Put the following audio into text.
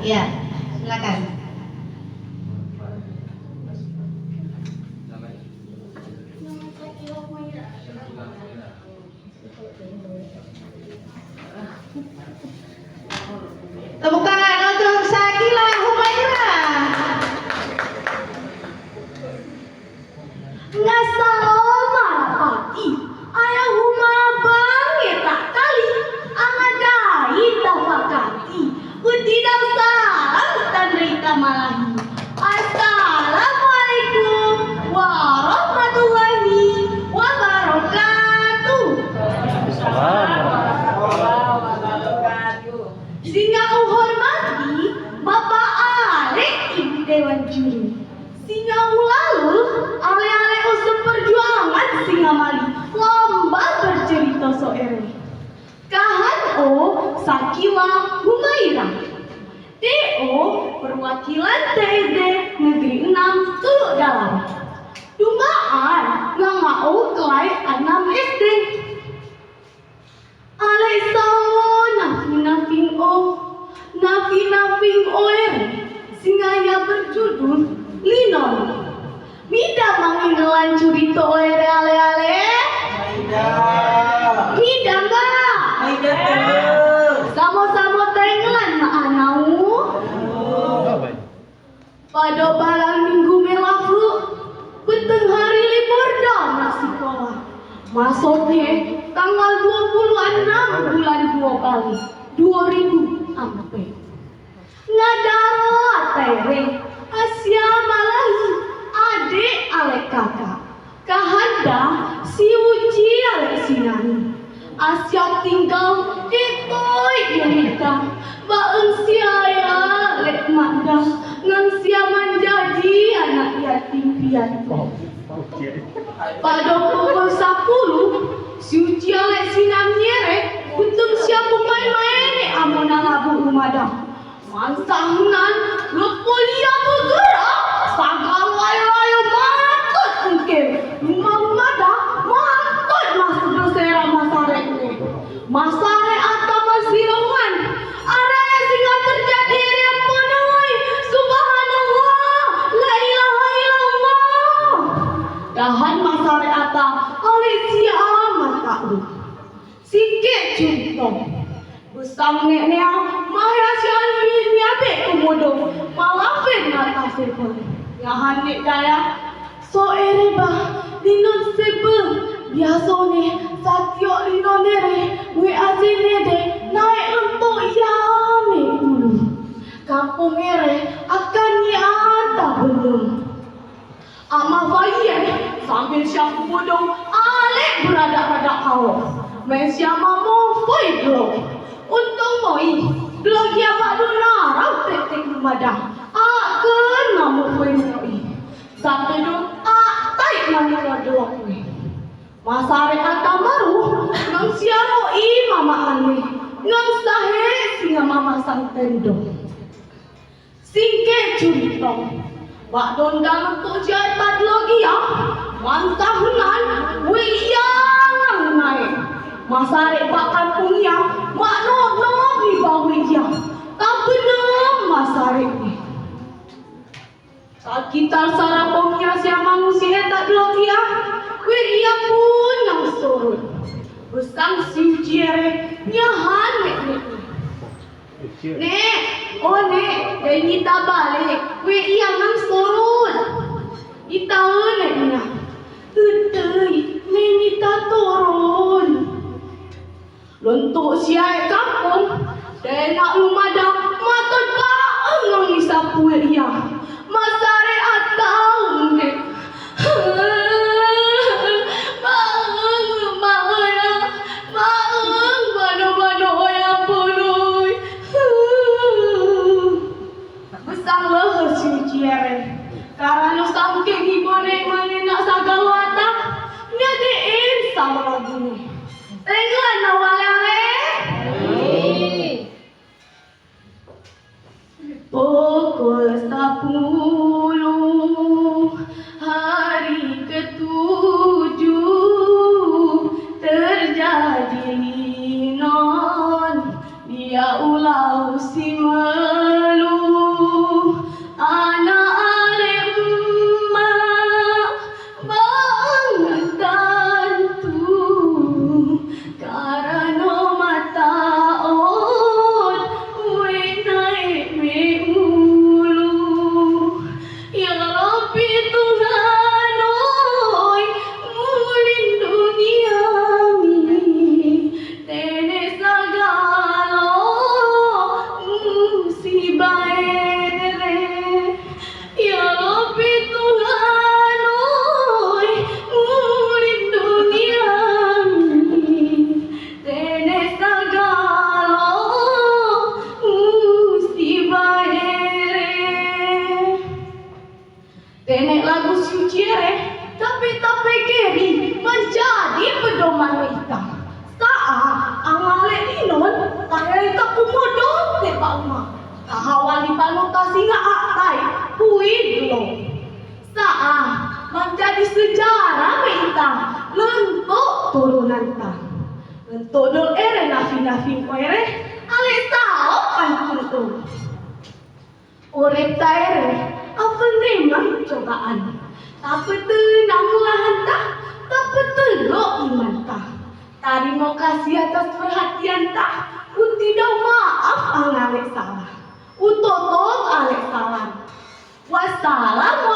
Ya, silakan. Tepuk tangan untuk Syakila Humaira. Ngasaroma pati ayah huma bange tak kali angadai tafakati utidam salam tanrita malahi. Assalamualaikum warahmatullahi wabarakatuh. Singa hormati Bapak Alek Ibu Dewan Juri. Singa lalu ale-ale usut perjuangan singa mali lomba bercerita soere. Kahan o Syakila Humaira. TO perwakilan TD Negeri 6 Tuluk Dalam. Dumaan nama o kelai 6 SD. Ale nafing oer singanya berjudul Linon. Mida mangingelan curito oere ale-ale. Mida mbak. Samo-samo tenggelan ma anau. Pada barang minggu melaku peteng hari libur dah sekolah. Masuknya tanggal 26 bulan 2 kali 2004. Ngadaro tere Asia Malahi adik alek kakak kahanda si uji alek sinani Asia tinggal ditoi dirita baeng siaya alek manda ngan sia menjadi anak yatim piatu. Pada pukul 10 si uji alek sinam nyerek untung siapa main-main amunang abu umadam. Mansahunan lepolia bergerak sagal layu-layu matut mungkin rumah dah matut masuk berserah masarek ni masarek atau masirungan ada yang singa terjadi yang penuhi subhanallah la ilaha illallah dahan masarek atau alisia amat takluk sikit contoh besang neknya mahasian niabe komodo malafin ngatasir pun ngahan nek daya so ereba linon sebe biasa ne satyo linon nere we azine de naik untuk yame dulu kampung ere akan nyata belum ama bayi sambil siap bodong alek beradak-radak kau mensiama mo foi blok untung moi blok ya pak duna rapet madah akan namu foi moi sampai do tai manila blok ni masare kata baru nang siaro i mama ane nang sahe singa mama sang tendo singke curito Wak don dalam tu jatah lagi ya, mantahunan, wiyang naik. Masarek pak kampungnya, mak no di bawah dia. Tak benar masarek ni. Sakitar sarapongnya siapa manusia tak lagi ya, wiyang pun yang surut. Besang si jere nyahan nek. Nek, oh nek, ini tak balik. We iya nang surut. Ita nek nya. Tutui, neni tak turun. Lontok siai kampung, denak lumadah mata baeng nang disapu iya. Masare atau nek. Karena sampai gimana nak sagal watak, nyadein sama lagi nih. Tenggelan awalnya. Pukul 10 hari ke-7 terjadi non dia ulau si melu. Tenek lagu suciere, tapi keri menjadi pedoman kita. Saat angale inon, kaya ika kumodon te Pak Uma. Kahawali panuta singa atai, puid lo. Saat menjadi sejarah kita, lentuk turunan ta. Lentuk dol ere nafi koere, ale tau kan tentu. Urip ta ere, apa memang cobaan. Tapi tenang lahan tak, tapi telok iman tak. Terima kasih atas perhatian tak. Tidak maaf ang alek salah. Utotot alek salah. Wassalamualaikum.